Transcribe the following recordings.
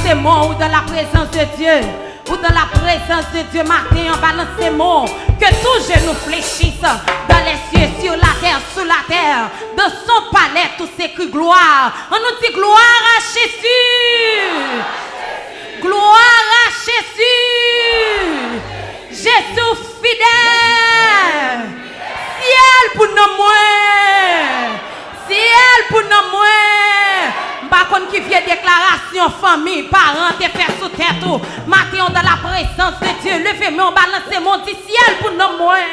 balancez-moi ou dans la présence de Dieu. Ou dans la présence de Dieu, matin, balancez-moi. Que tout genou fléchisse dans les cieux, sur la terre, sous la terre. Dans son palais, tout s'écrit gloire. On nous dit gloire à Jésus. Gloire à Jésus. Jésus fidèle. Ciel pour nous moins. Ciel pour nous moins. Par contre, qui vient déclaration, famille, parents, des frères sous tête. Matin, dans la présence de Dieu. Levez-moi, balancez-moi, dit ciel pour nous moins.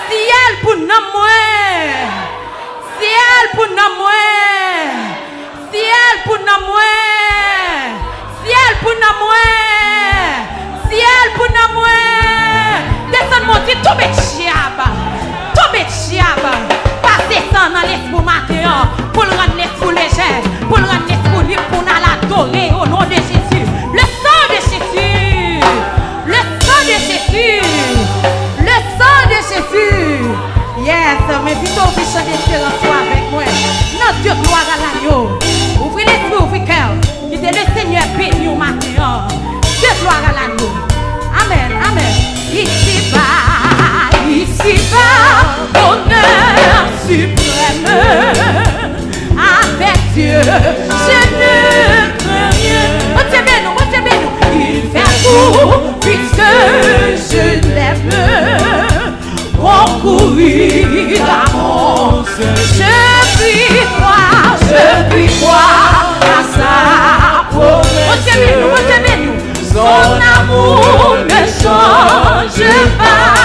Ciel pour nous moins. Ciel pour nous moins. Ciel pour nous moins. Ciel pour nous moins. Ciel pour nous moins. Descends-moi, dit tout chiaba. Tout chiaba. Passez ça dans l'esprit matin. Pour le rendre l'esprit léger. Pour le rendre l'esprit libre. Pour nous l'adorer au nom de Jésus. Le sang de Jésus. Le sang de Jésus. Le sang de Jésus. Yes, mais vite au chant d'espérance avec moi. Notre Dieu, gloire à l'agneau. Ouvrez l'esprit, ouvrez le cœur. Quittez le Seigneur béni au matin. Dieu, gloire à l'agneau. Amen, amen. Ici bas, honneur suprême. Avec Dieu, je ne crains rien. Retenez-nous. Il fait tout, puisque je l'aime. Concourir à mon je puis croire à sa promesse. Retenez-nous. Son amour ne change pas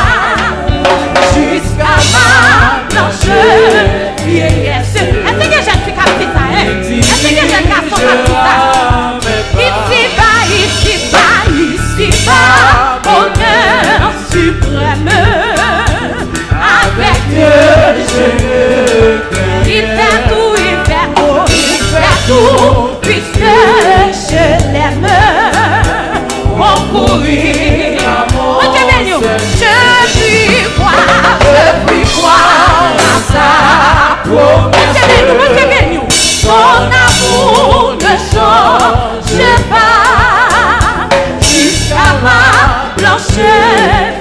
jusqu'à ma blanche vieillesse. Est-ce que j'ai fait capter ça? Est-ce que j'ai fait capter ça? Ici bas, honneur suprême. Avec Dieu, il fait tout, puisque je l'aime. Concourir à mon je puis croire à sa promesse. Son amour ne change pas jusqu'à ma blanche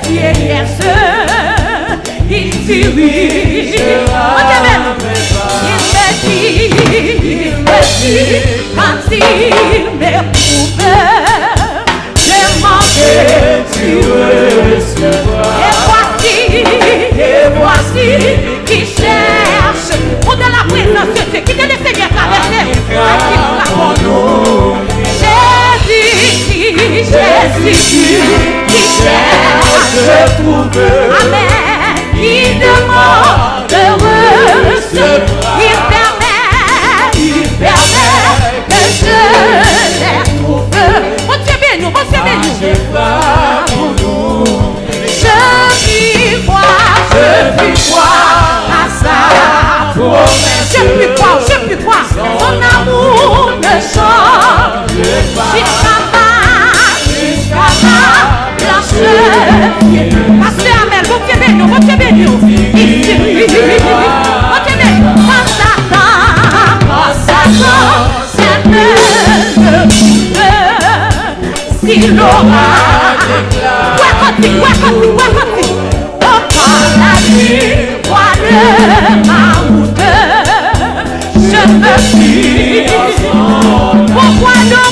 vieillesse. Il dirige, il me dit, quand il m'éprouve, je m'en vais, tu recevras. Et voici, qui cherche, pour de la présence de Dieu, qui te le Seigneur traverser, Jésus, qui cherche, amen, il demande de recevoir, il permet que je les trouve. Mon Dieu béni, mon Dieu béni. Je puis croire à sa promesse. Je puis croire. Son amour ne change pas jusqu'à ma blanche vieillesse. Pasteur Amel, mon Dieu béni, mon Dieu béni. Ici, mon Dieu béni. Quand Satan, c'est le s'il aura déclaré. La nuit, voilà ma route. Je me suis. Pourquoi non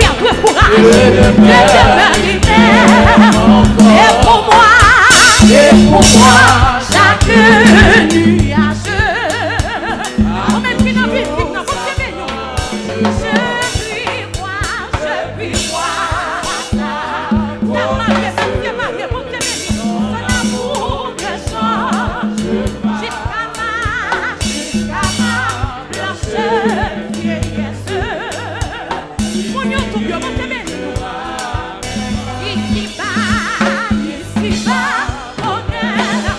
perdre courage? De devenir et pour moi, chaque nuage. Même qui n'a plus de vie, n'a pas de je puis voir ça. Son amour ne change jusqu'à ma blanche vieillesse. Mon Dieu, tout bien, mon Dieu, ici bas, honneur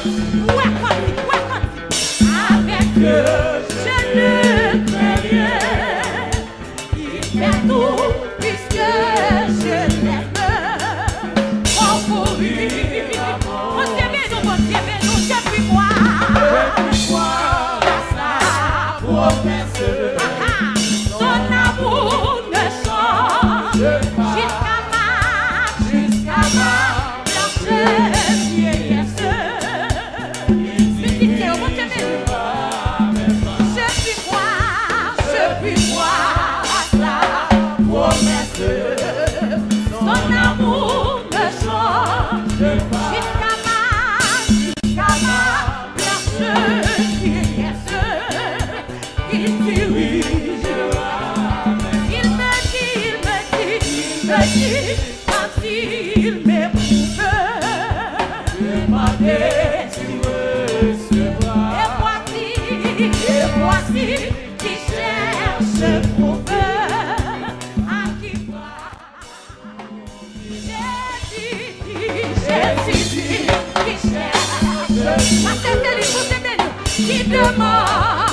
Qui demande,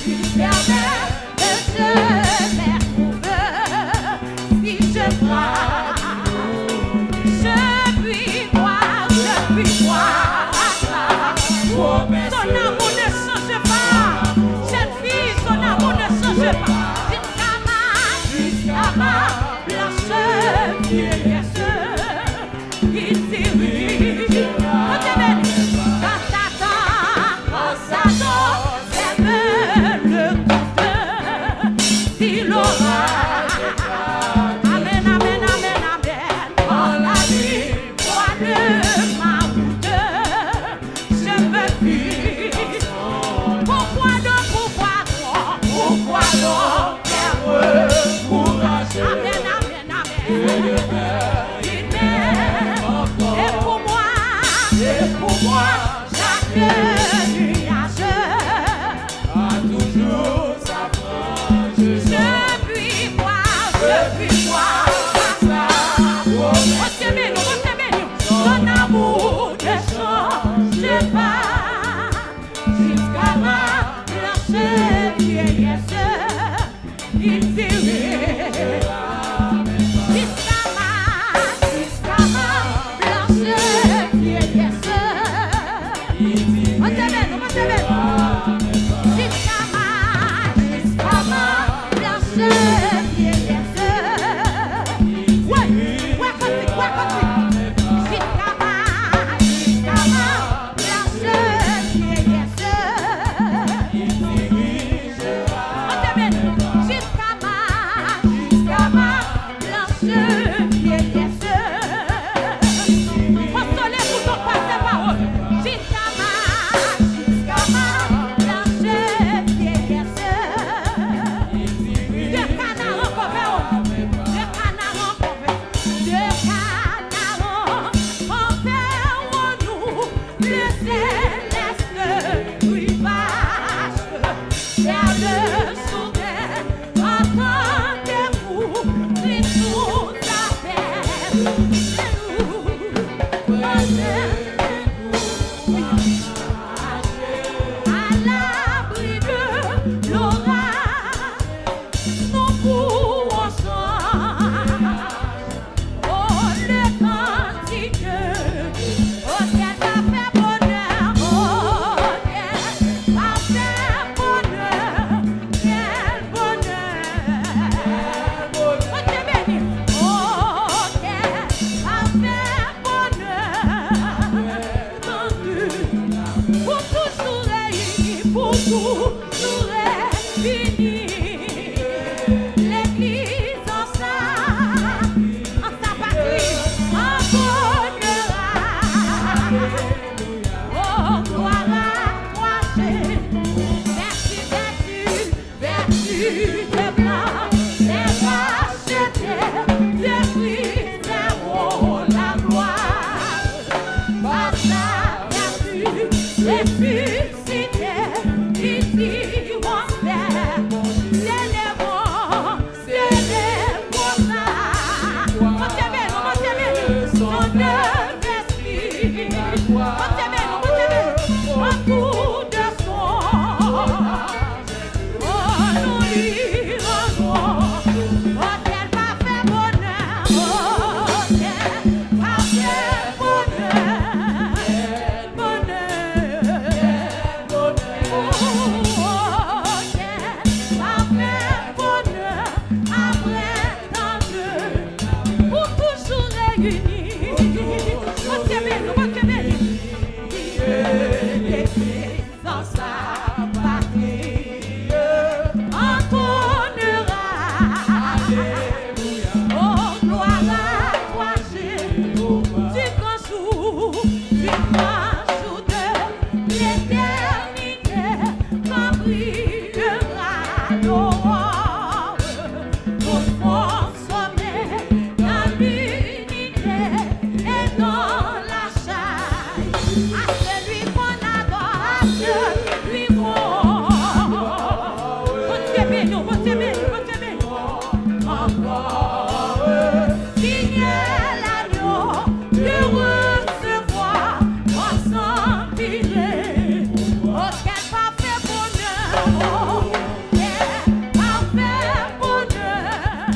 il permet de se faire trouver. Si je crois, je puis voir son amour ne change pas. Jeune fille, son amour ne change pas. Jusqu'à ma blanche vieillesse, il dirige.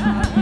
Oh,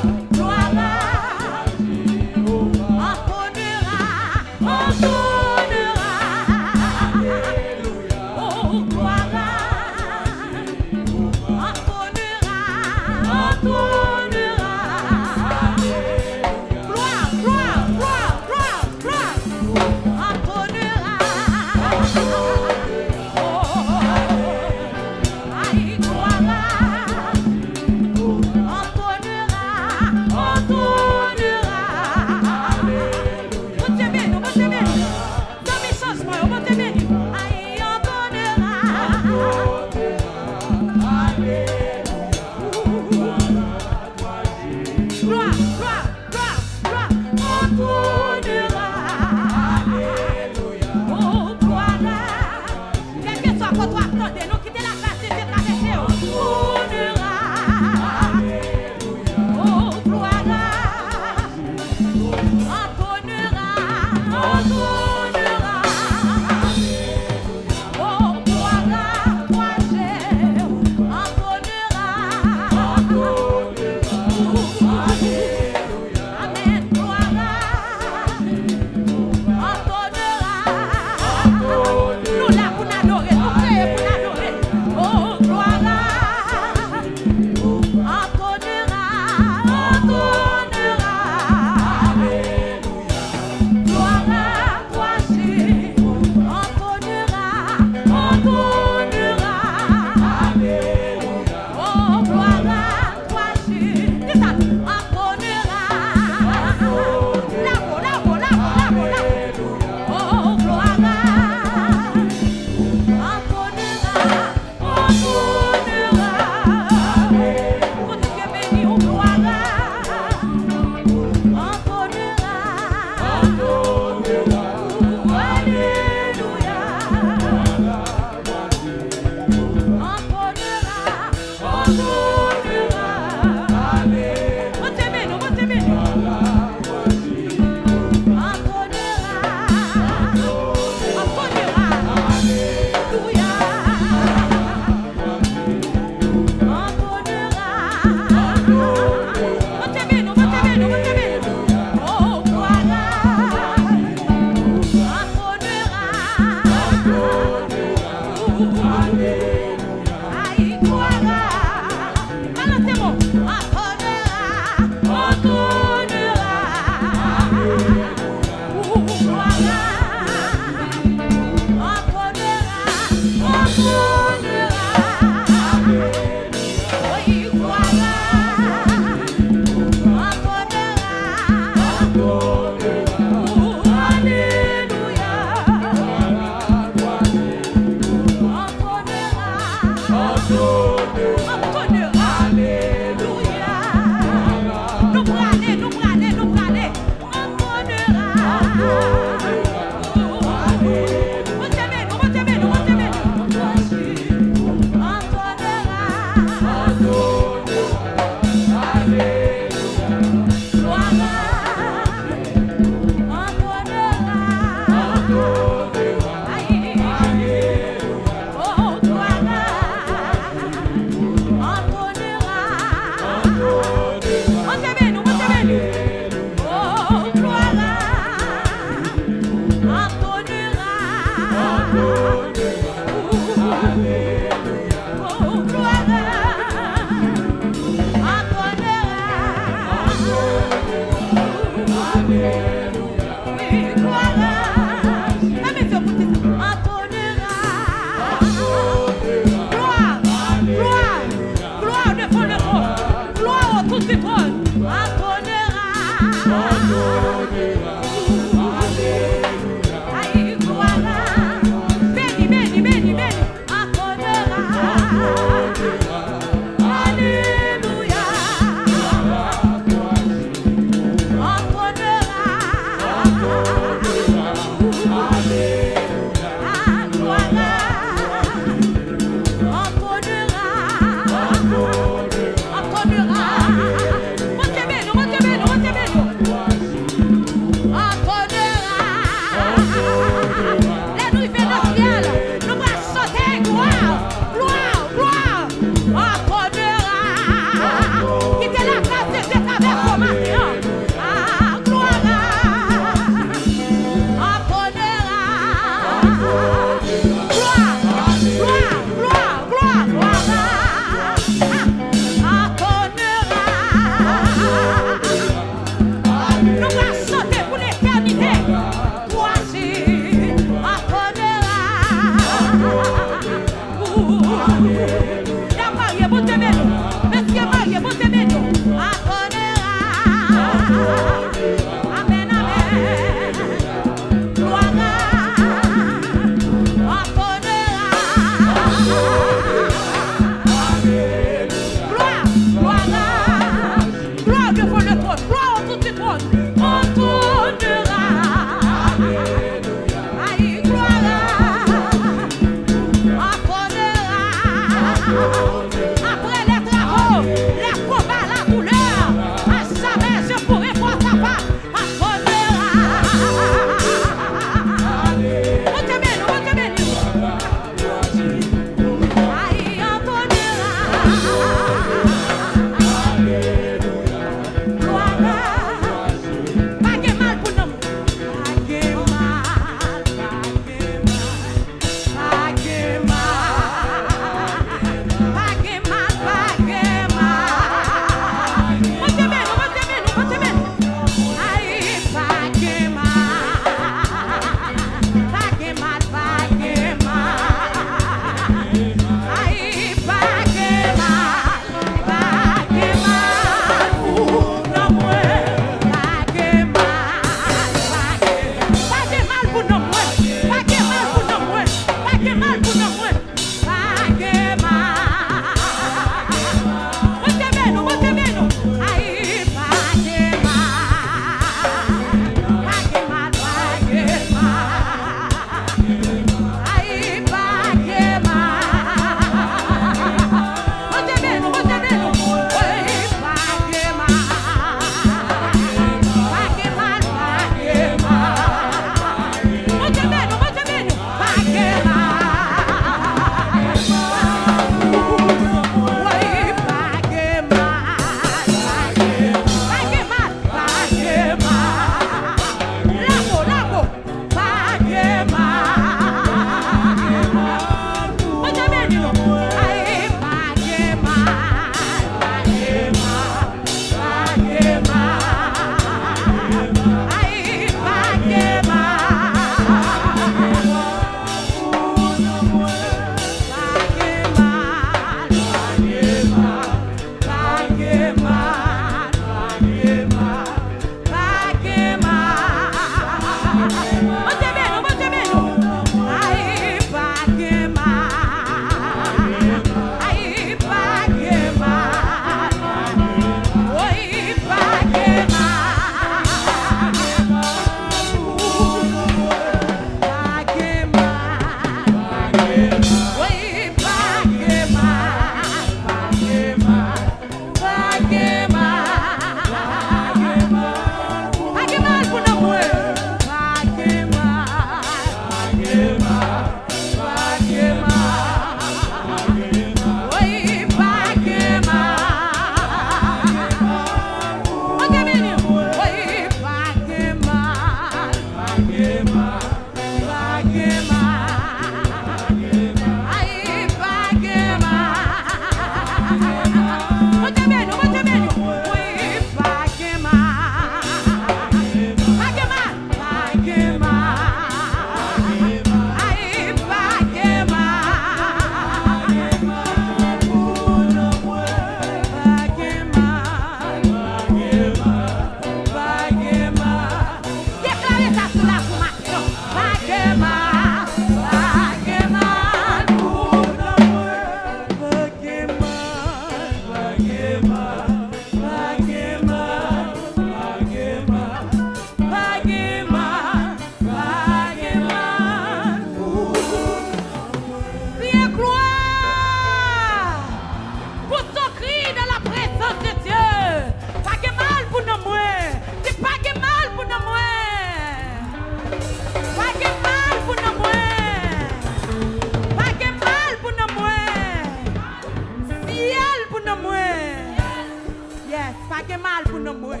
de mal pour nous mourir.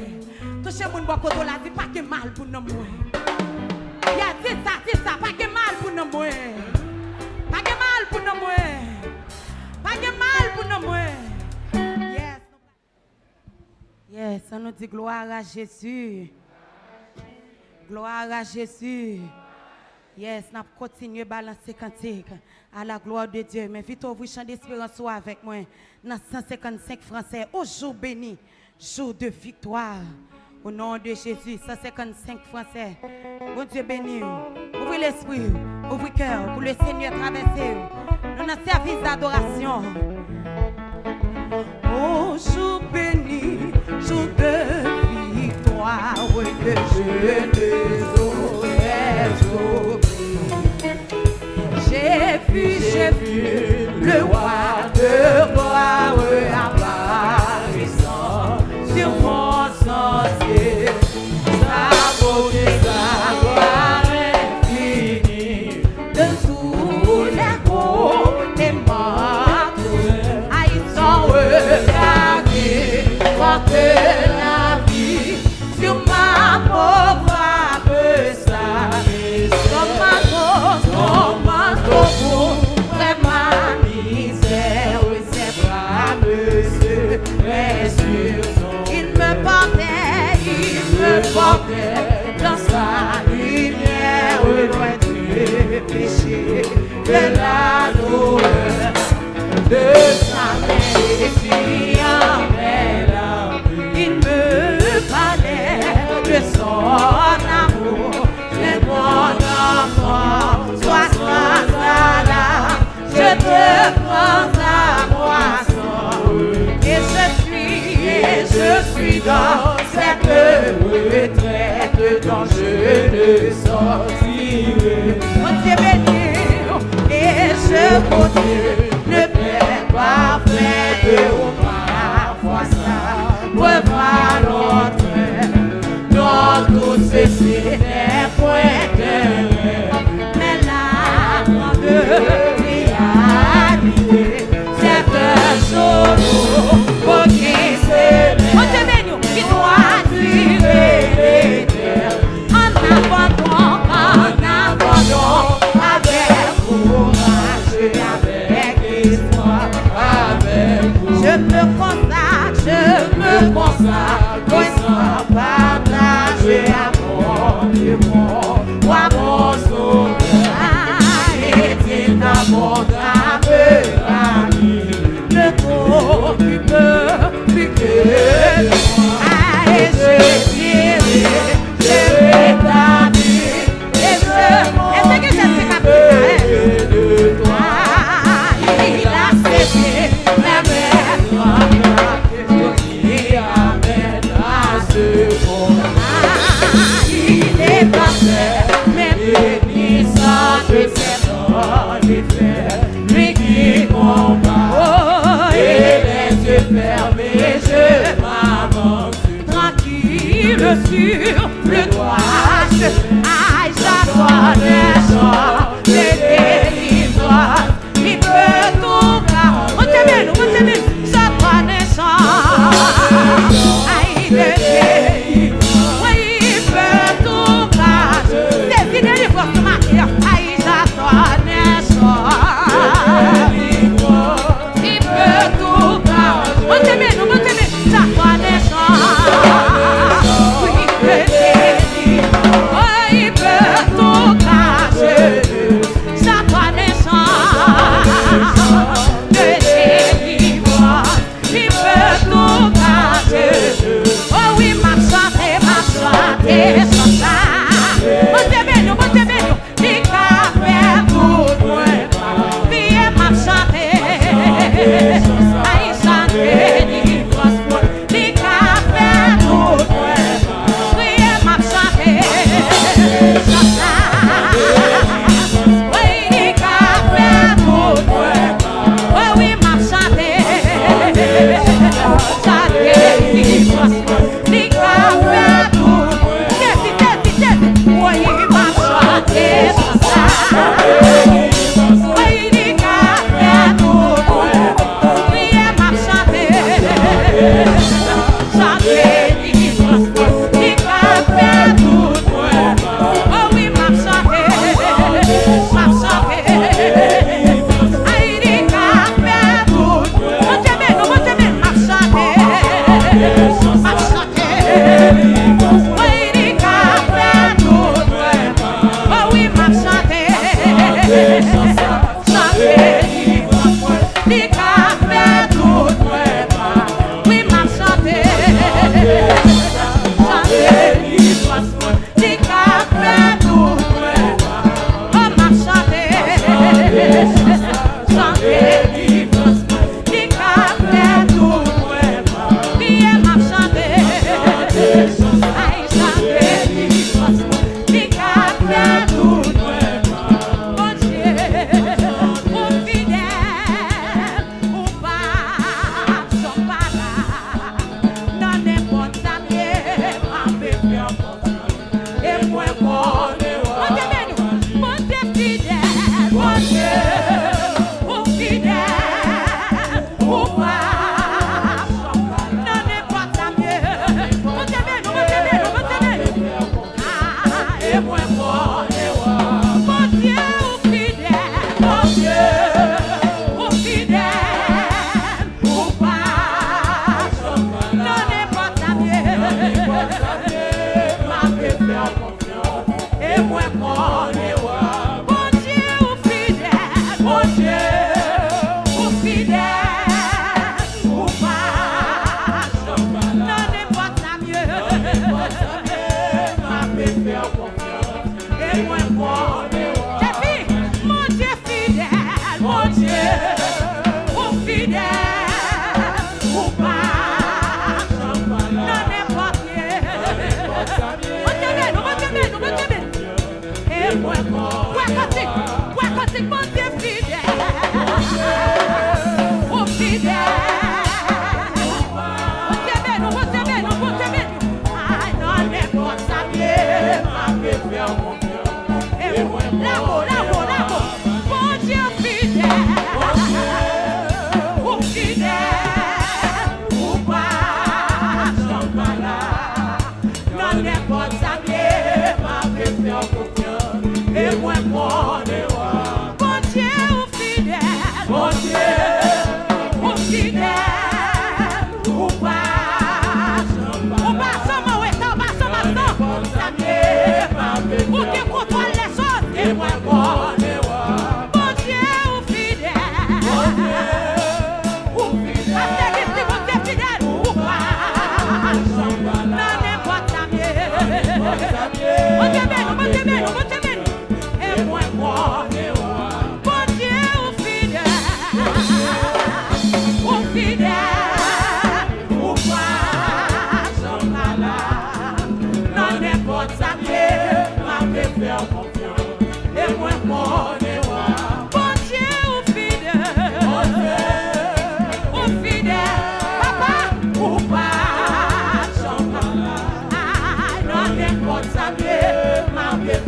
Touchez mon bon côté là, dit pas de mal pour nous mourir. Yeah, c'est ça, pas de mal pour nous mourir. Pas de mal pour nous mourir. Pas de mal pour nous mourir. Yes. Yes, on nous dit gloire à Jésus. Gloire à Jésus. Yes, nous continuons à balancer cantique à la gloire de Dieu. Mais vite, vous chantez d'espérance avec moi. Dans 155 français, au jour béni, jour de victoire. Au nom de Jésus, 155 français. Bon Dieu béni. Ouvrez l'esprit, ouvrez le cœur pour le Seigneur traverser. Nous avons service d'adoration. Au jour béni, jour de victoire. Oui, de Dieu des eaux. J'ai vu le roi de gloire apparaissant sur mon sentier. Sa beauté, sa gloire infinie, de tous les côtés morts. Haïssant regard qui porte la vie sur ma pauvre âme. Ma misère, c'est pas monsieur, il me portait dans sa lumière, loin du péché, de la douleur, de sa main, il me parlait de son amour, de mon enfant, sois sans là. Je te prends ta moisson et je suis dans cette retraite dont je ne sortirai. Mon Dieu béni, et je continue le Père parfait de ma foi ça revoit l'autre dans tout ceci n'est point de mais la grande c'est un jour pour qui c'est qui doit tirer en abandon avec courage, avec espoir, je me consacre sans partager à mon Dieu, à mon sauveur, et à mon âme. Ne t'occupe plus que de moi. Et je dirai, je rétablis et je m'occupe de toi. Il a cessé la main qui amène à ce monde. Il est parfait, mais bénissant de cette en lui qui combat, et les yeux fermés, je m'avance tranquille sur le toit. Aïe, j'attends les gens, les délivrants, il peut tout faire. Montez-nous, j'attends les gens. Aïe, le délivrant, il peut tout faire. C'est fini de voir ce matin. Aïe, j'attends les gens. Il peut tout faire. Montez-nous, j'attends les gens. Oui, il peut tout cacher.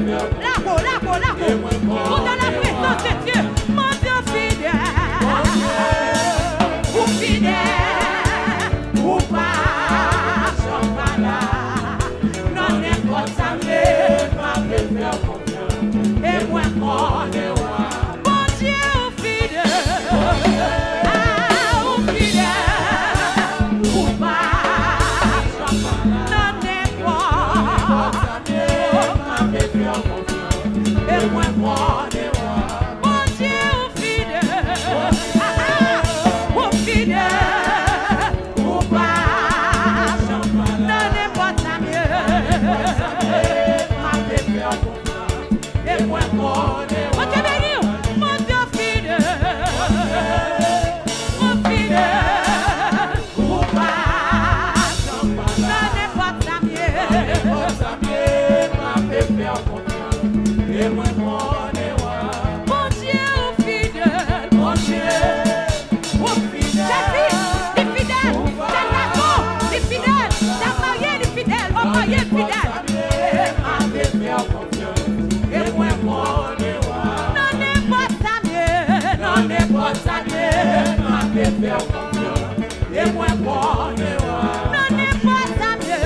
Ou dans la présence de Dieu, mon Dieu fidèle. Ou fidèle, ou pas, j'en pas là. Non, n'importe ça, mais ma faire confiance. Et moi, mon Dieu, bon Dieu, ou fidèle. Ah, ou fidèle, ou pas, j'en pas là. Non, n'importe ça, mais ma faire confiance. Et moi, mon Dieu, bon Dieu, ou fidèle. Ah, ou fidèle, ou pas, j'en pas là. Non, n'importe ça, mais ma faire confiance. Et moi, mon Dieu, mon Dieu béni, mon Dieu fidèle, mon fidèle, ou pas, j'en pas là. Non, n'importe ça, mais ma faire confiance. Et moi, mon Dieu, mon Dieu fidèle, mon Dieu, mon fidèle. J'ai dit, les fidèles, j'ai l'amour, les fidèles, j'ai marié les fidèles, on marié les fidèles. Ma faire confiance. Et moi, mon Dieu, non, n'importe ça, mais non, n'importe ça, mais ma faire confiance. Et moi, mon Dieu, non, n'importe ça, mais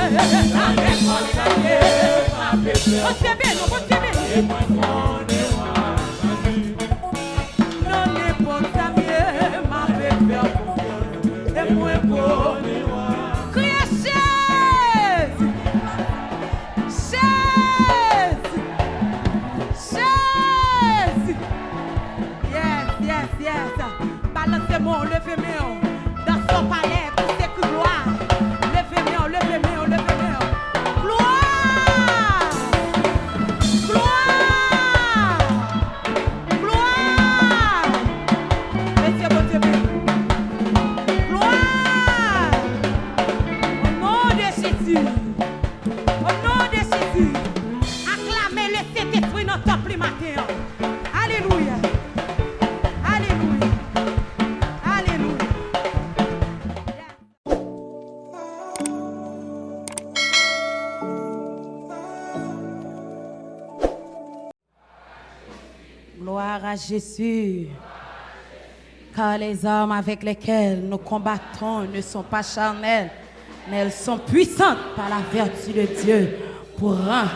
non, n'importe ça, mais ma faire confiance. Et moi, mon Dieu, non, n'importe ça, mais ma faire confiance. Et moi, mon Dieu, criez chaise, chaise, chaise. Yes, yes, yes. Balancez-moi, levez-moi dans son palais pour ses gloires. Levez-moi, levez-moi, levez-moi. Gloire, gloire, gloire. Monsieur, bon Dieu, gloire. Au nom de Jésus, au nom de Jésus, acclamez le Saint-Esprit dans notre temple matin. Alléluia. Alléluia. Alléluia. Gloire à Jésus. Car les armes avec lesquelles nous combattons ne sont pas charnelles, mais elles sont puissantes par la vertu de Dieu pour rendre.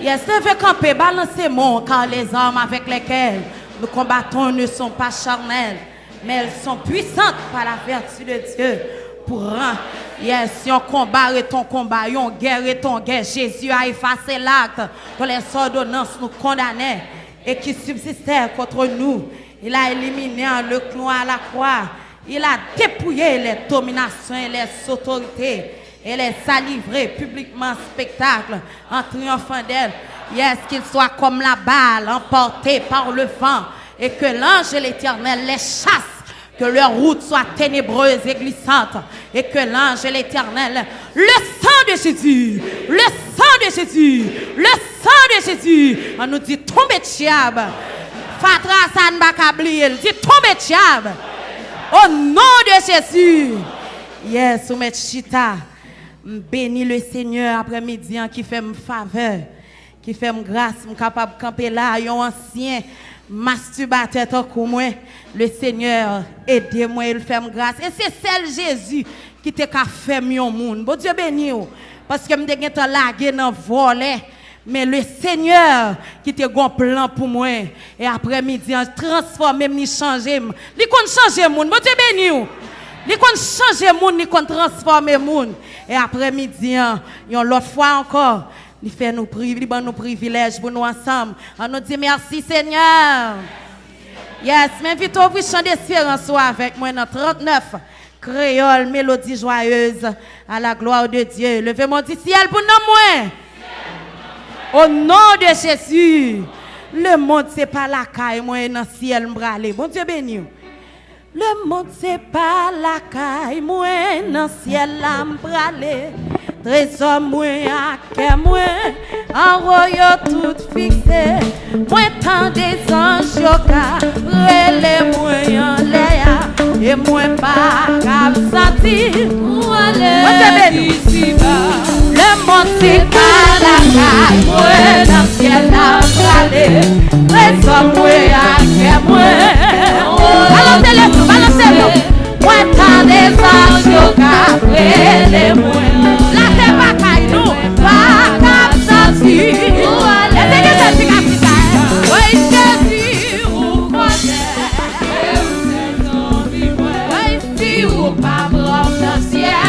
Yes, devez camper, balancez-moi, car les armes avec lesquelles nous combattons ne sont pas charnelles, mais elles sont puissantes par la vertu de Dieu pour rendre. Yes, si on combat et ton combat, on guerre et ton guerre, Jésus a effacé l'acte dont les ordonnances nous condamnaient et qui subsistait contre nous. Il a éliminé le clou à la croix. Il a dépouillé les dominations et les autorités. Et les a livrés publiquement en spectacle en triomphant d'elle. Yes, qu'il soit comme la balle emportée par le vent et que l'ange de l'Éternel les chasse. Que leur route soit ténébreuse et glissante. Et que l'ange de l'Éternel, le sang de Jésus, le sang de Jésus, le sang de Jésus, on nous dit tomber diable. Fatra san bakabliel, dit tomber diable. Au nom de Jésus. Yes, ou met chita. Bénis le Seigneur après-midi qui fait me faveur, qui fait me grâce, me capable de camper là, un ancien masturbateur tant que moi. Le Seigneur, aidez-moi, il fait me grâce. Et c'est celle Jésus qui te fait mon monde. Bon Dieu béni, parce que je me suis lagué dans le volet. Mais le Seigneur qui te un plan pour moi. Et après-midi, transformer, me changer. Il compte changer monde. Bon Dieu béni. Il compte changer monde, il compte transformer monde. Et après-midi, l'autre fois encore, il fait nous privilèges pour nous ensemble. On nous dit merci Seigneur. Yes, m'invite à ouvrir chant d'espérance avec moi dans 39. Créole, mélodie joyeuse à la gloire de Dieu. Levez mon du ciel pour nous moins. Au nom de Jésus, le monde c'est pas la caille, moi dans le ciel m'bralé. Bon Dieu béni. Le monde c'est pas la caille, moi dans le ciel m'bralé. Trésor moi à que moi, en royaume tout fixé. Moi tant des anges yoka, relais moi en l'air. Et moi pas cap sentir, moi les ici bas. Le monde c'est pas la caille, moi dans le ciel Balancez-le. Moi, t'as des anges qui moi. La terre pas caille nous, pas cap sentir. Est-ce que ça dit comme ça? Oui, Jésus, vous connaissez. Oui, si vous pas dans le ciel.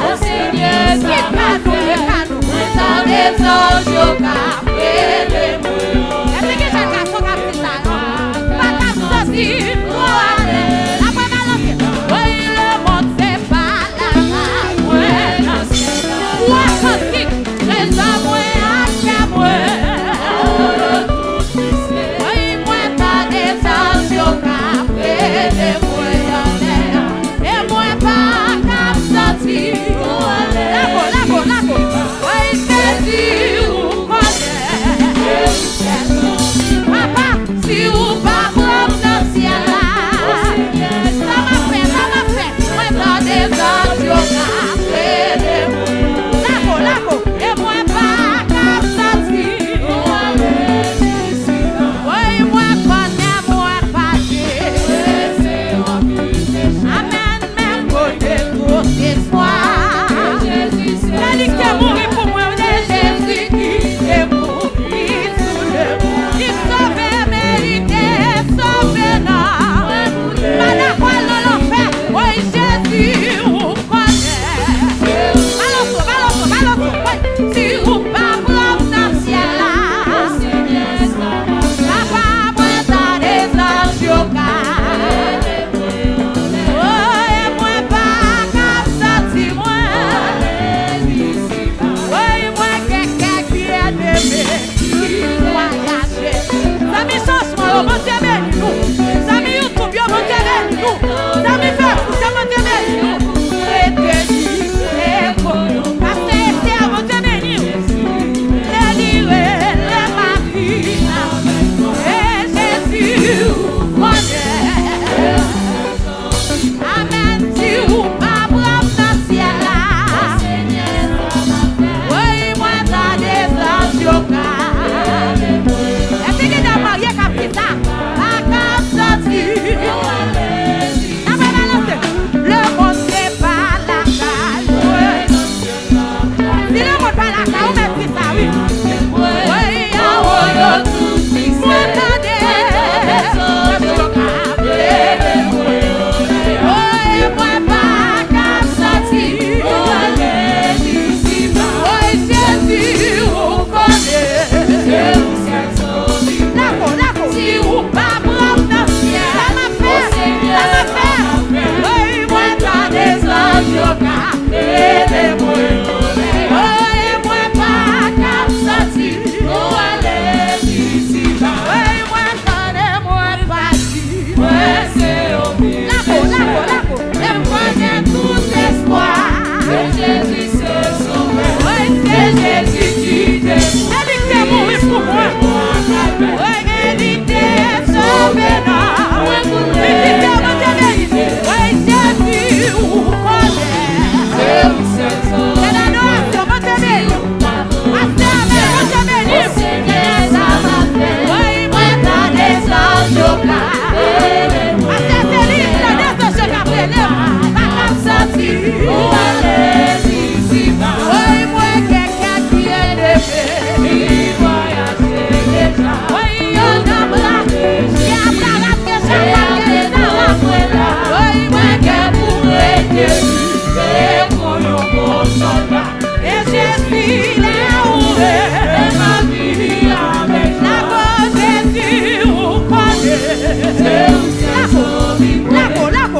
Oh Seigneur, quitte pas nous, t'as des anges qui moi. Est-ce que ça dit comme ça? Pas cap sentir.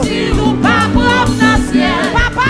Si ou pa prop nan ciel, papa,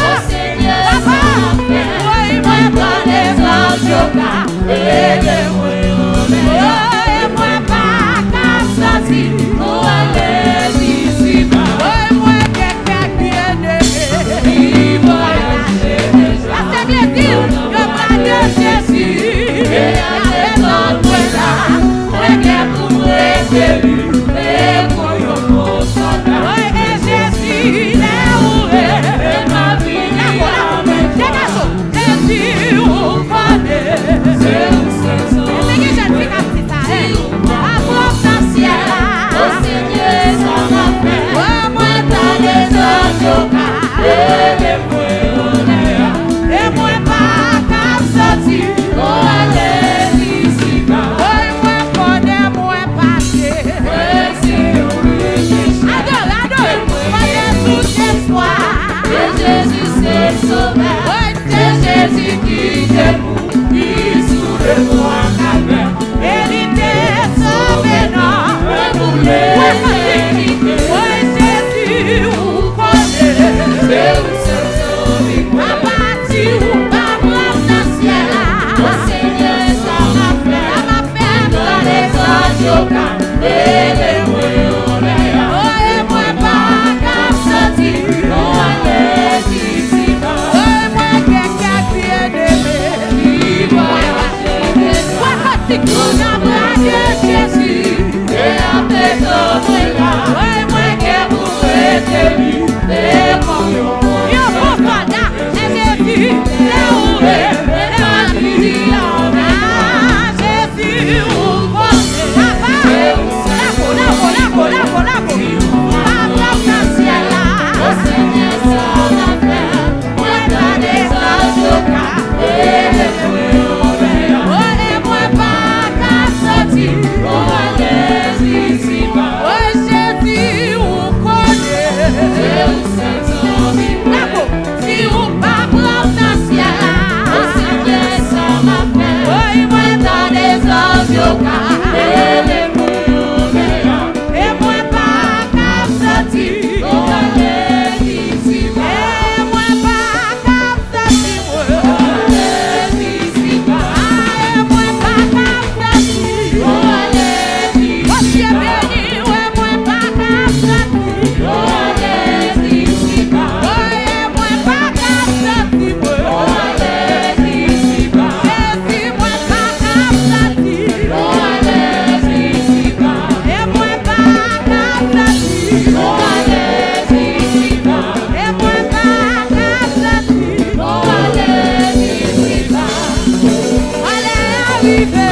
Entre,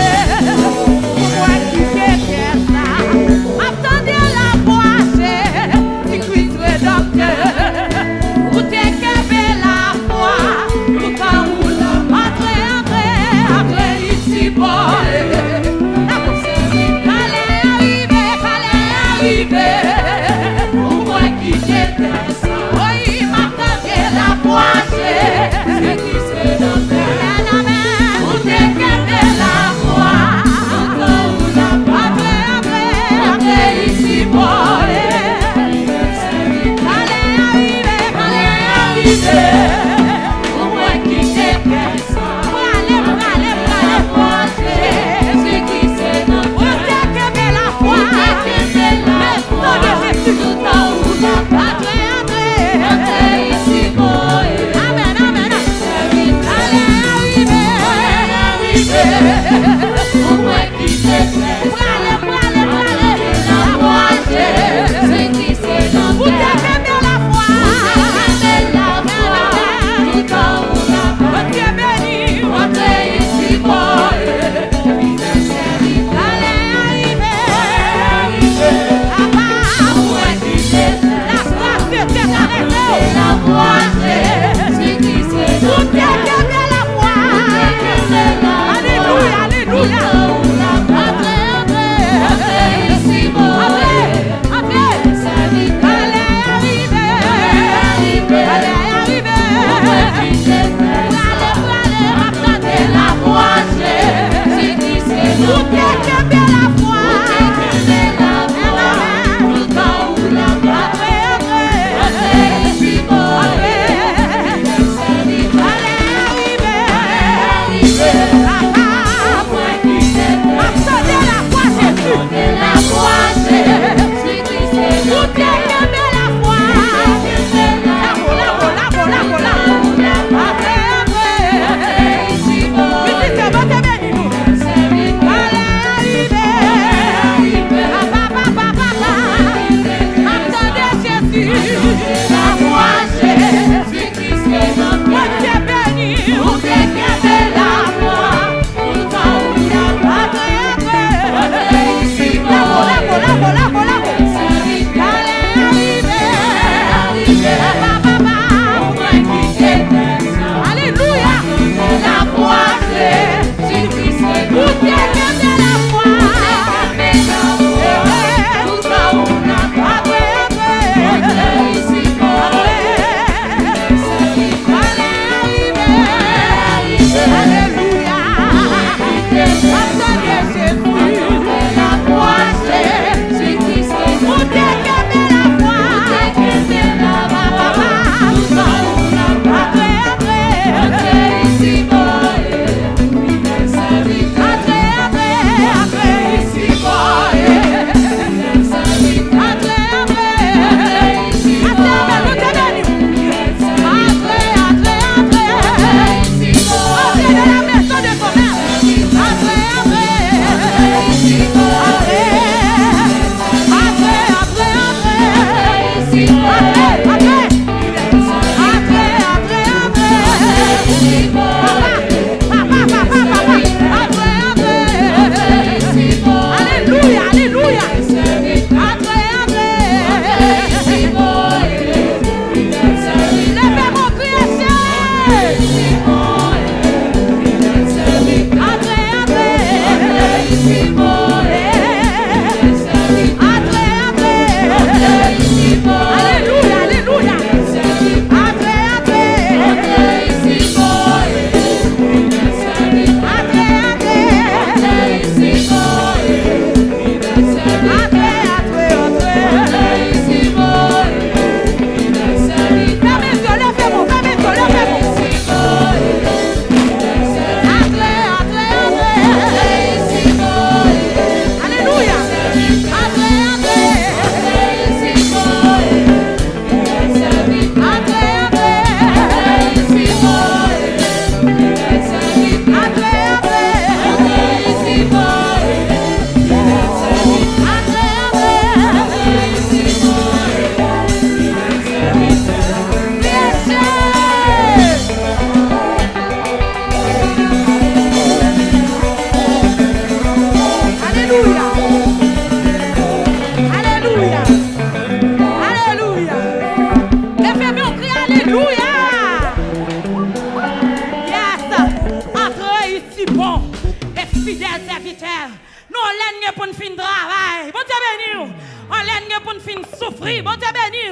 frère. Nous, on l'aime pour nous finir travail. Bon Dieu béni. On l'aime pour nous finir souffrir. Bon Dieu béni.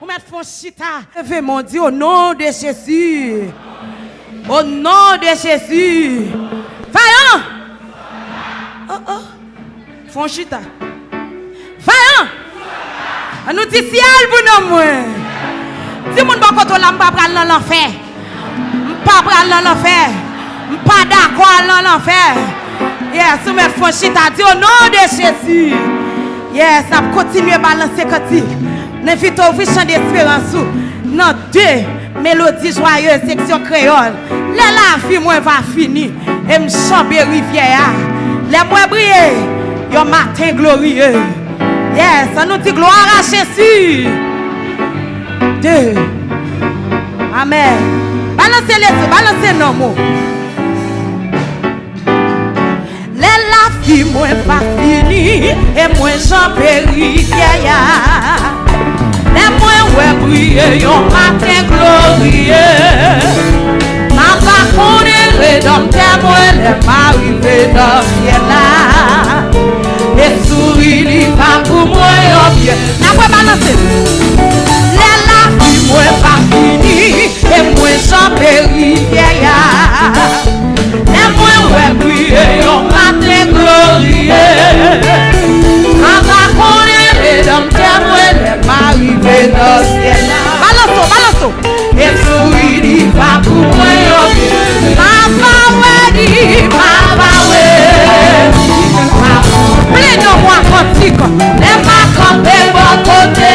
On met fond chita. Levez mon Dieu au nom de Jésus. Au nom de Jésus. Vaillant. Oh oh. Fond chita. Vaillant. On nous dit ciel pour nous. Dis-moi pas quand on l'a pas pral dans l'enfer. Pas pral dans l'enfer. Pas d'accord dans l'enfer. Yes, on met fond chita. Dit au nom de Jésus. Yes, ça continue à balancer quand n'invite au chant d'espérance dans 2 mélodies joyeuses section créole. La vie moi va finir et me chamber rivière. Les moi briller un matin glorieux. Yes, ça nous dit gloire à Jésus. 2. Amen. Balancez les balancez nos mots. La vie moi va finir et moi chamber rivière. Les moins ouais briller un matin glorieux. Ma va connaître dans tes moi les m'arriver dans le ciel là. Et souris li va pour moi en bien. La voix balancer. La vie moi va finir et moi chamber rivière. Les moins ouais briller un matin glorieux. Ma va connaître dans tes moi les m'arriver dans le ciel là. Balançons, balançons. Et souris li va pour moi en bien. Ma va plein-moi cantique, les ma campé bon côté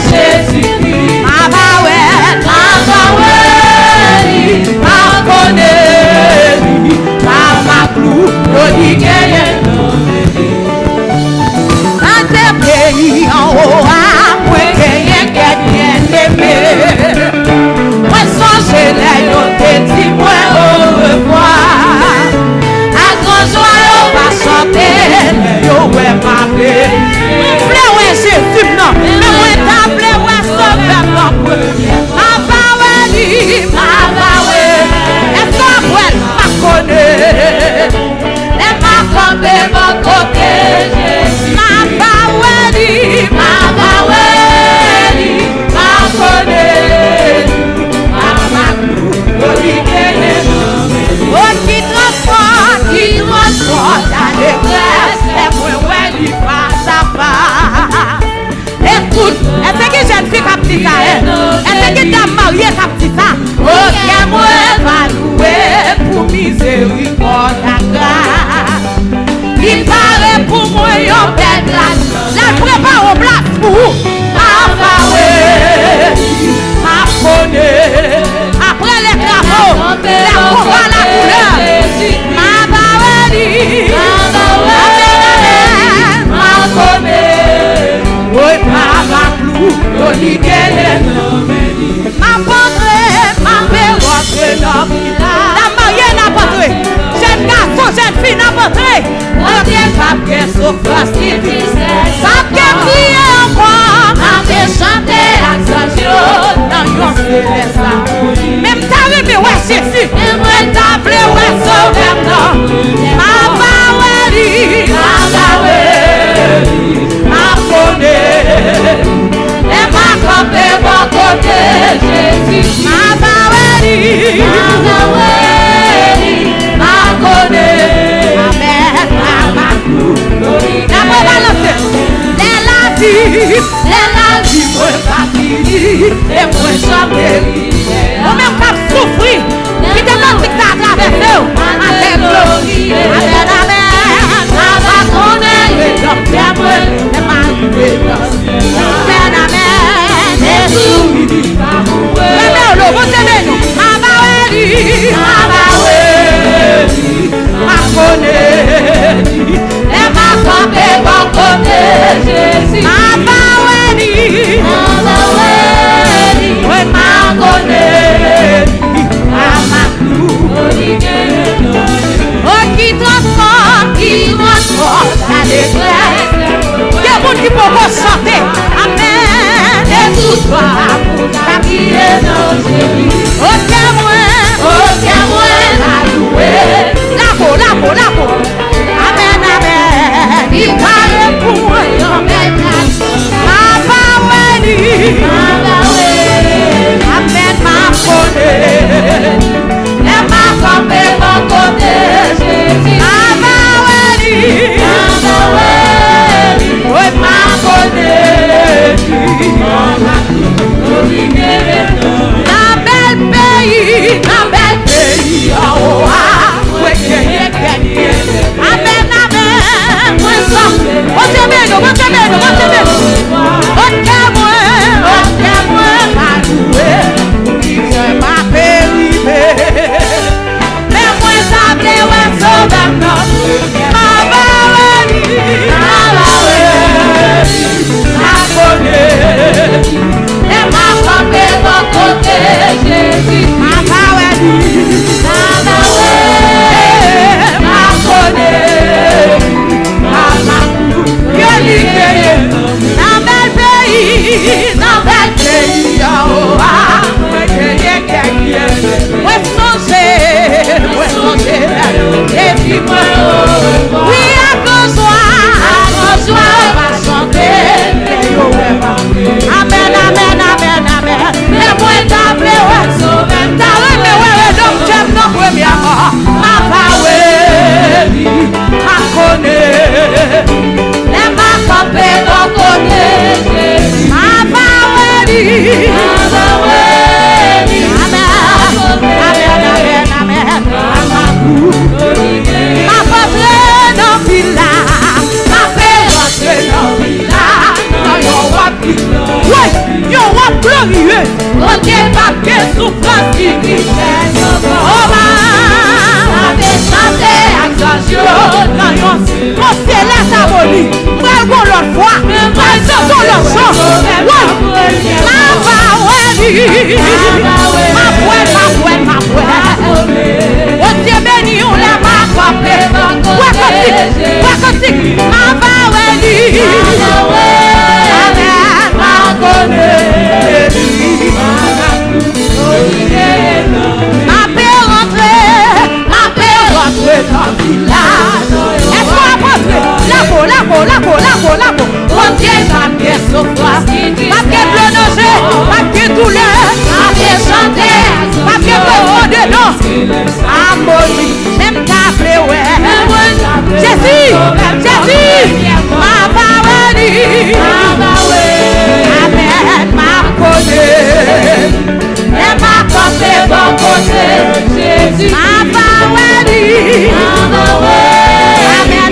Jésus. Ma connaît, ma clou, le guerrier. Dans tes pays en haut, moi guerrier bien aimé. Moi songe les yotés, dis-moi au revoir. À grand joie, on va chanter. Yo ouais ma blé, ouais Jésus non, mais ouais ta blé ouais sauveur non. Ma ouais, est-ce que ouais ma connaît, les ma connaît mon côté Jésus. Ma ouais, ma connaît, ma oh qui transporte la détresse. Écoute, est-ce que jeune fille capte ça? Est-ce que dame mariée capte ça? Ok, moi va louer pour miséricorde et grâce. Il paraît pour moi une belle place. La prépare au plat pour vous. Ma connaît. Après les travaux, la combat la couleur. Ma baoueli. Oui, ma clou, ma pandré, ma perroque, la mariée n'a pas trouvé. Jeune garçon, jeune fille n'a pas trouvé. On vient pas que souffrance difficile. Ça peut crier encore. On vient chanter accent dans yon céleste. Même ta vie, mais ouais, Jésus. Même ouais, ta vie, ouais, sauveur. Ma baoueli, ma connaît, et ma campé bon côté Jésus. Ma baoueli, ma connaît, ma clou. La voix balancer. La vie, moi pas fini, et moi jamais. On même pas souffrir. Qui te donne que ça a traversé. Avec gloire, amen. Ma connaît, et ma ma M'bral bon l'autre fois. M'bral surtout l'autre chose. Ma baoueli. Ma poêle. Oh Dieu béni, on l'a ma copé. Wakotik. Ma baoueli. Amen. Ma connaît. Ma paix rentrée dans le village. Est-ce qu'on va rentrer? La peau. Mon Dieu, ma pied souffrance. Ma pied blonogé, ma pied douleur. Ma pied chanter, ma pied profondeur. Non. Ah, maudit, même tablé, ouais. Jésus, ma baoueli. Amen, ma connaît. Et ma campé, bon côté. Jésus, ma baoueli. Amen.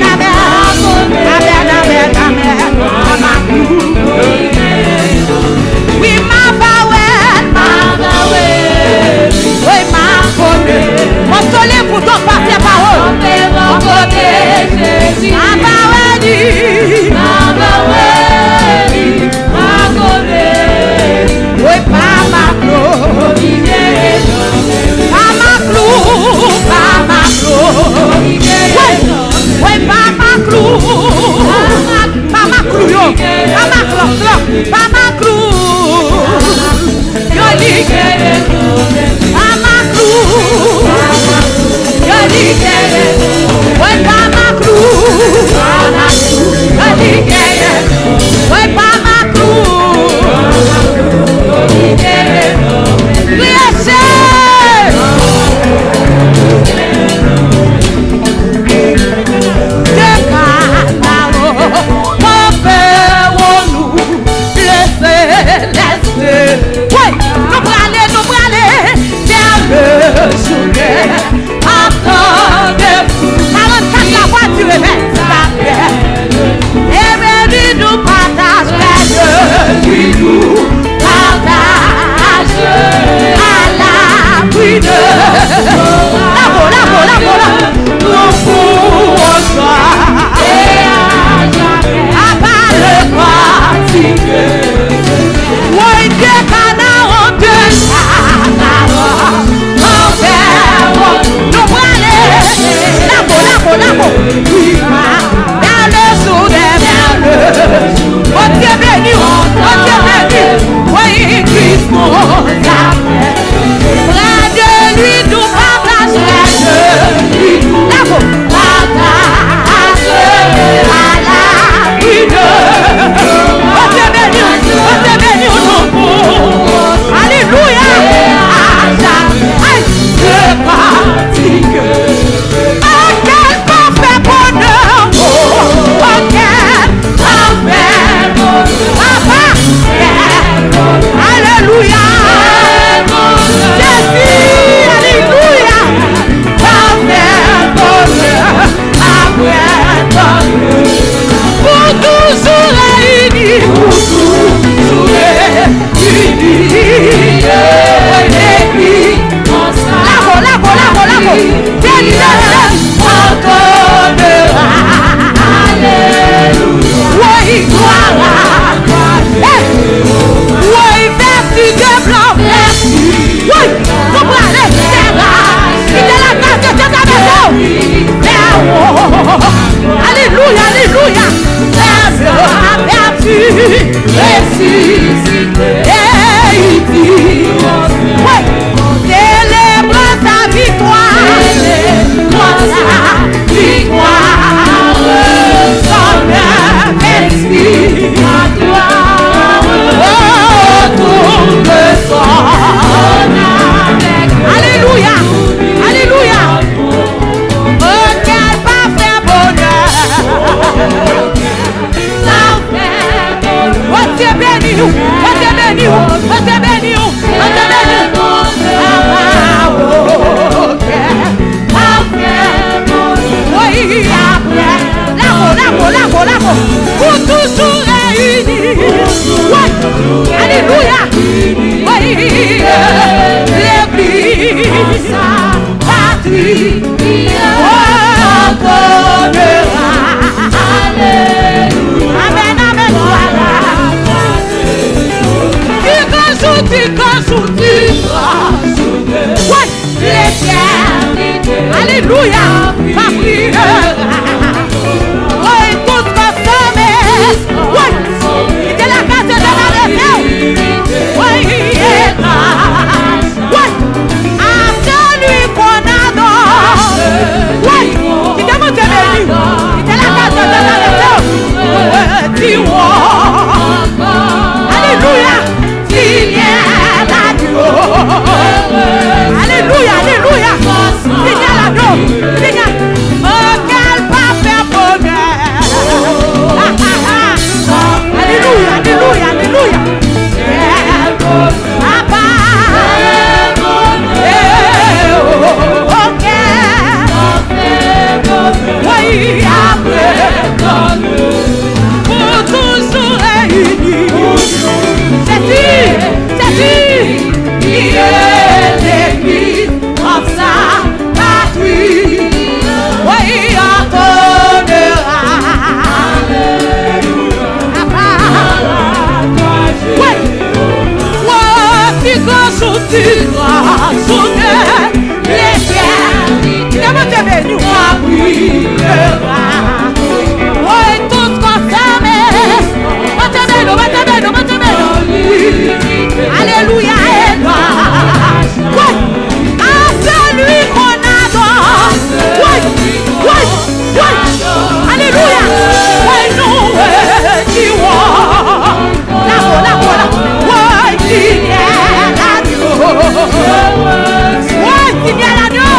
Oui, ma baouel. Oui, ma connaît. Mon soleil pour ton parti parole. Mon côté, Jésus. Alléluia. Ma prière. Oui, tout ce que ça met. Oui. Il est la case de la réserve. Oui, il est là. Oui. À celui qu'on adore. Oui. Qui demande de béni. Il est la case de la réserve. Dis-moi. Alléluia. Signal l'agneau. Alléluia, alléluia. Signal l'agneau. Signal. Oh, quel parfait bonheur. Alléluia, alléluia, alléluia. Papa. Oui, après. Pour toujours réunis. C'est dit, il est l'église comme ça, patrie. Oui, on donnera. Oui, si grand soudain, les pierres, demandez nous à priera. Oui, tout ce qu'on s'aime, alléluia, et gloire. Oui, à celui qu'on adore. Oui, oui, oui. Alléluia. Oui, nous, dis-moi. Là-haut, là-haut, là-haut. Oui, signal l'agneau. Oui, signal l'agneau.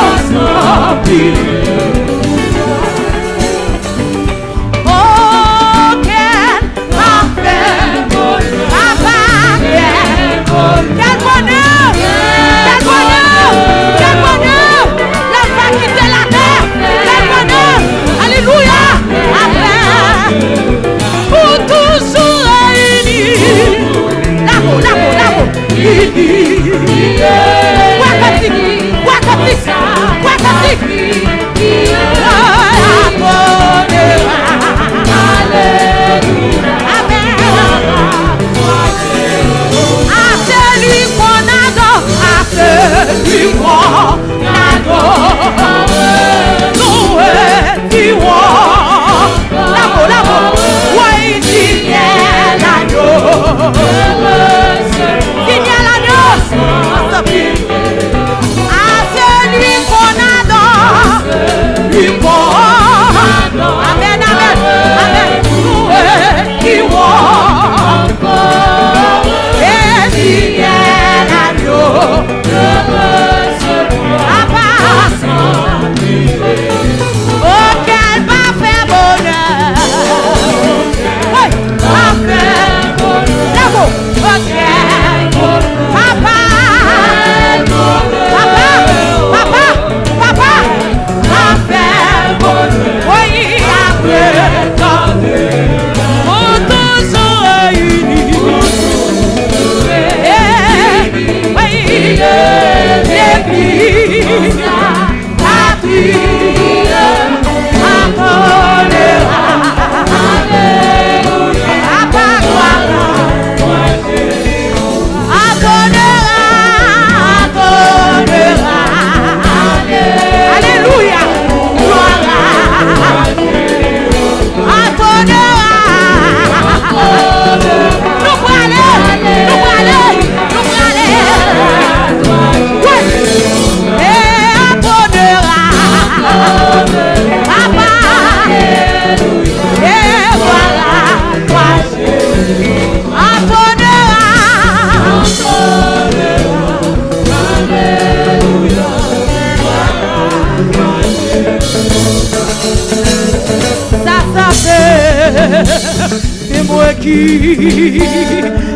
C'est moi qui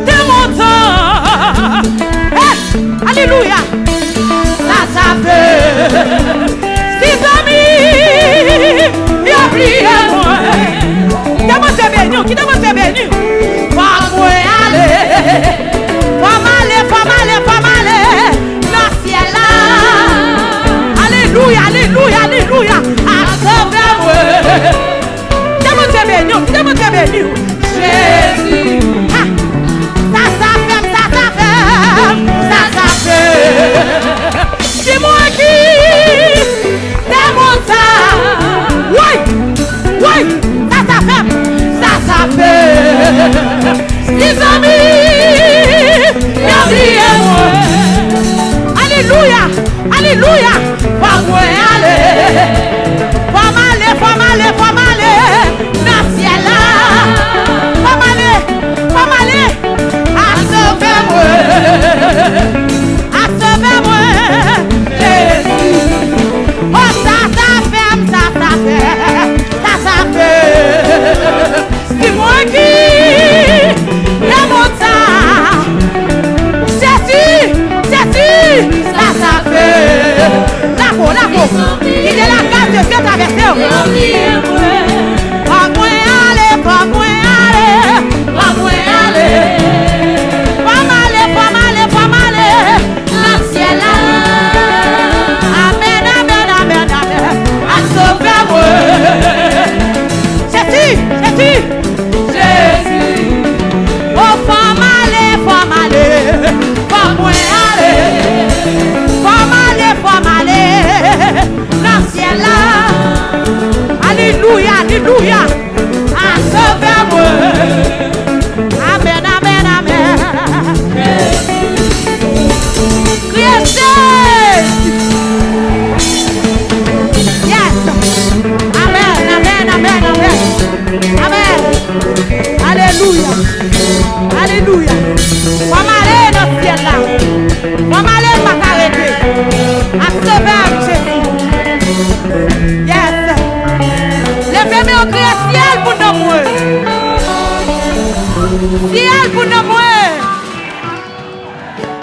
t'aime autant. Alléluia. Ça fait 6 amis. Et oubliez moi. Demandez béni. Qui demande béni? Pas moi aller. Pas mal. Dans le ciel là. Alléluia, alléluia, alléluia. À sauver moi. Demandez béni. Jésus. Ça fait. C'est moi qui t'aime. Yes. Levez-moi au cri ciel pour nous. Ciel pour nous.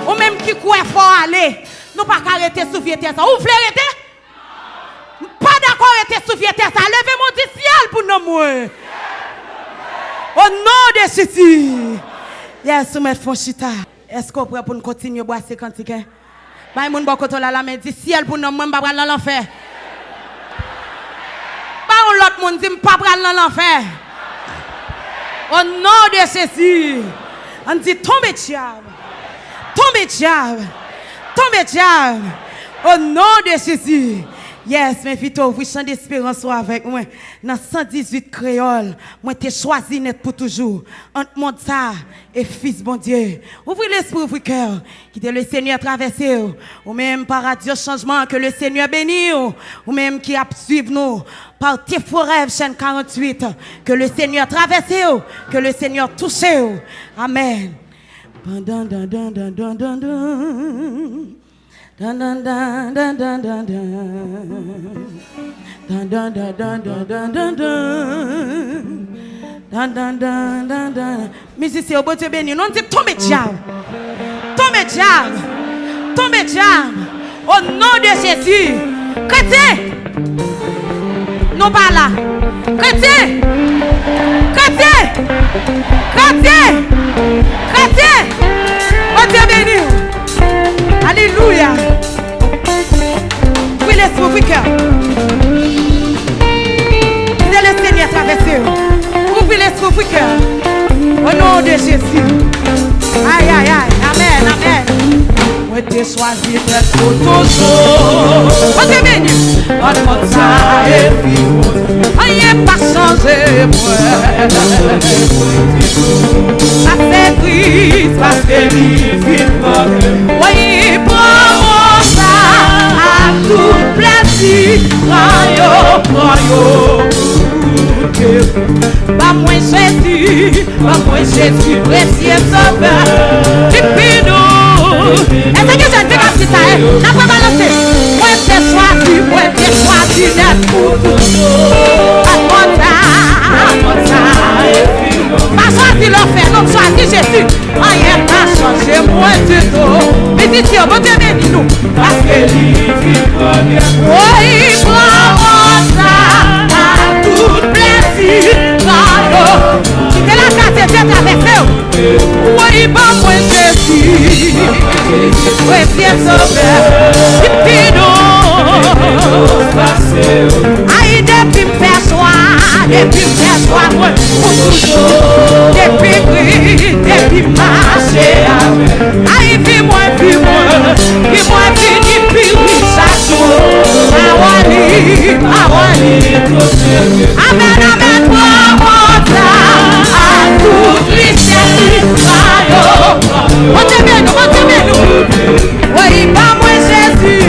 Ou même qui croit fort aller. Nous pas arrêter sous vieux terre ça. Vous voulez arrêter? Pas d'accord arrêter sous vieux terre ça. Levez-moi du ciel pour nous. Au nom de Jésus. Yes, vous mettez fond chita. Est-ce qu'on pourrait pour nous continuer à boire ces cantiques? Bah, mon bon côté là, mais dit ciel pour nous, moi, je ne vais pas dans l'enfer. Bah, l'autre monde dit, je ne vais pas dans l'enfer. Au nom de Jésus. On dit, tombez diable. Tombez diable. Tombez diable. Au nom de Jésus. Yes, mes filles, vous chantez d'espérance avec moi. Dans 118 créoles, moi t'ai choisi net pour toujours. Entre monde ça et fils bon Dieu. Ouvrez l'esprit, ouvrez le cœur. Quittez le Seigneur traverser. Ou même par radio changement que le Seigneur bénisse. Ou même qui a suivi nous. Par tes faux rêves, chaîne 48. Que le Seigneur traverse. Que le Seigneur touche. Amen. Dun, dun, dun, dun, dun, dun, dun. Dun dun dun dun dun dun dun dun dun dun dun dun dun dun dun dun dun dun. Musicien, au bon Dieu béni, non dit tombez diable, tombez diable, tombez diable. Au nom de Jésus, chrétien, non pas là, chrétien, chrétien, chrétien, chrétien, bon Dieu béni. Alléluia. Oui, laisse-moi, oui, cœur. Laissez le Seigneur traverser. Ouvrez l'esprit, oui, cœur. Au nom de Jésus. Aïe, aïe, aïe. Amen, amen. Moi, t'ai choisi d'être pour toujours. On t'est béni. On compte ça et puis rien pas changé, moi. Ça c'est triste, parce que difficile. Oui, prends ça à tout plaisir. Pas moi Jésus, précieux sauveur. Depuis nous. Est-ce que je ne fais pas si ça est? N'a pas balancé. Moi t'ai choisi d'être pour toujours. Pas choisi l'enfer, non choisi Jésus. Rien n'a changé, moi du tout. Mais dis-tu, bon Dieu bénis nous. Parce que oui, prends ça à tout plaisir. C'est la carte de Dieu traversée. Oui, bon moi Jésus. Oui, bien sauvé. Depuis nous. Aïe, depuis me faire soin, moi, pour toujours. Depuis gris, depuis marcher. Aïe, puis-moi, fini, puis chaque jour. Awali. Amen, amen, prends ça à toute richesse. On te met nous. Oui, pas moi Jésus.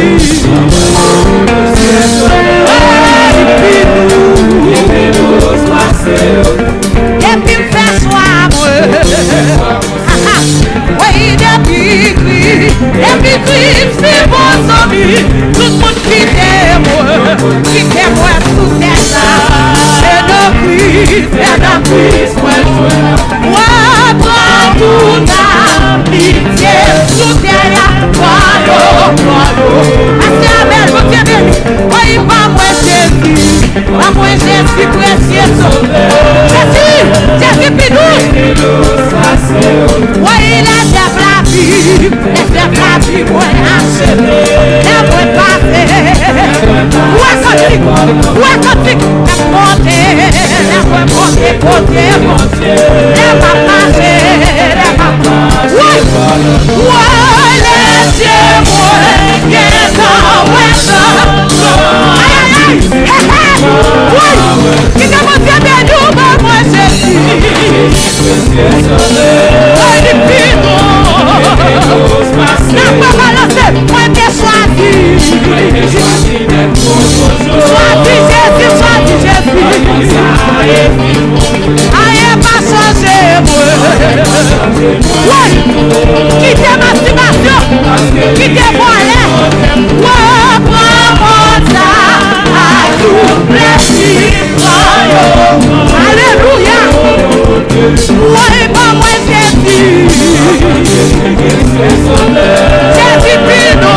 Et puis me faire soin, moi. Oui, depuis gris, c'est bon ami. Tout le monde qui t'aime, sous terre là. C'est de prise, moi, prends toute ta pitié sous terre là. Amen, mon Dieu béni. Oui, pas moi Jésus, précieux sauveur. Jésus, pidou. Oui, laisse la vie, moi acheter. Laisse-moi passer. Où est laisse-moi monter, laisse-moi passer. Laissez-moi, qui t'a montré de nous, moi Jésus. N'a pas balancé, moi t'ai choisi. Choisi Jésus. Aïe, pas changé, moi. Qui t'est masturbation, qui t'est voilé. Prends ça. Alléluia. Ouais, pas moi Jésus. Jésus pino.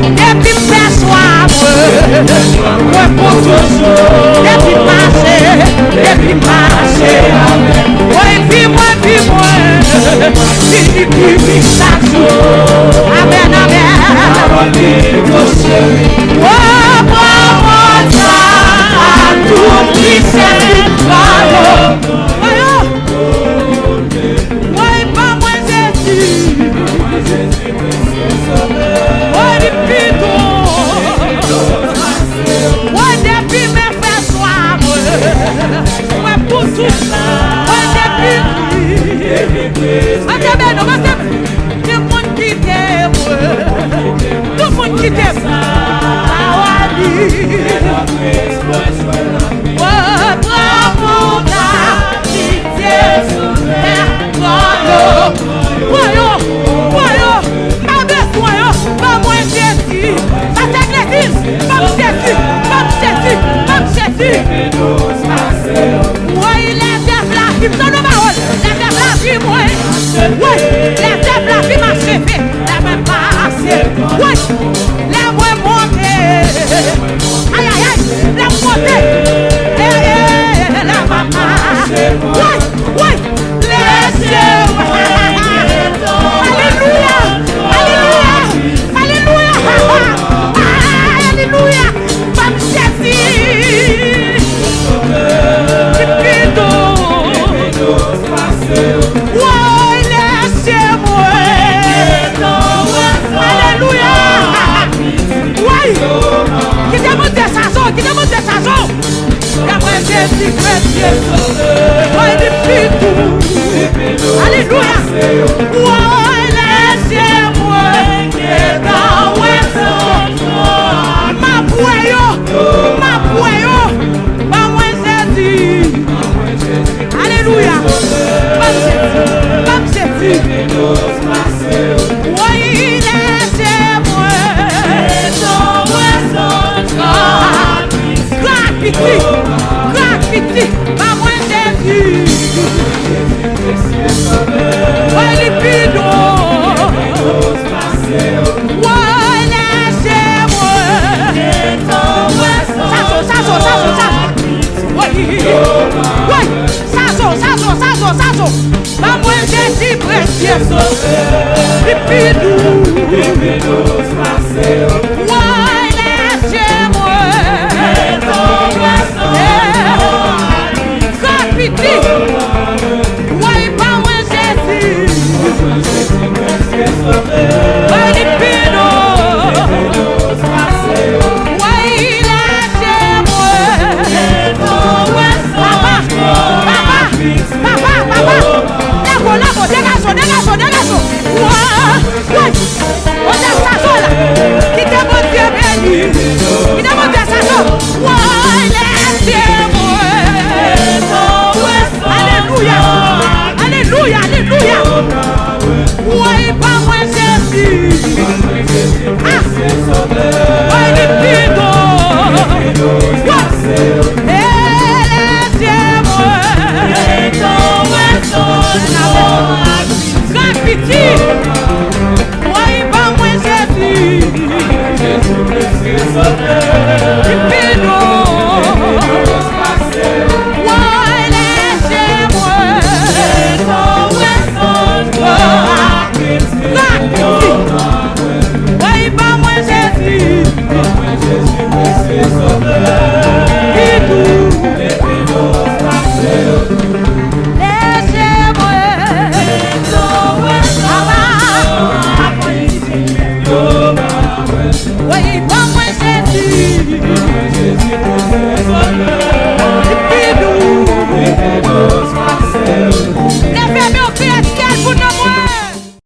Et puis faire soif. Ouais, pour toujours. Et puis marcher. Et puis marcher. Ouais, puis moi. Puis chaque jour. Amen, amen. Oh, bravo, ça. À tout qui s'est ouais, pas moi Jésus. Ouais, depuis tout. Ouais, depuis mes frères soirs. Ouais, pour tout ça. Ouais, depuis. Attendez, non, mais c'est. Tout le monde qui t'aime. Tout le monde qui t'aime. Alléluia.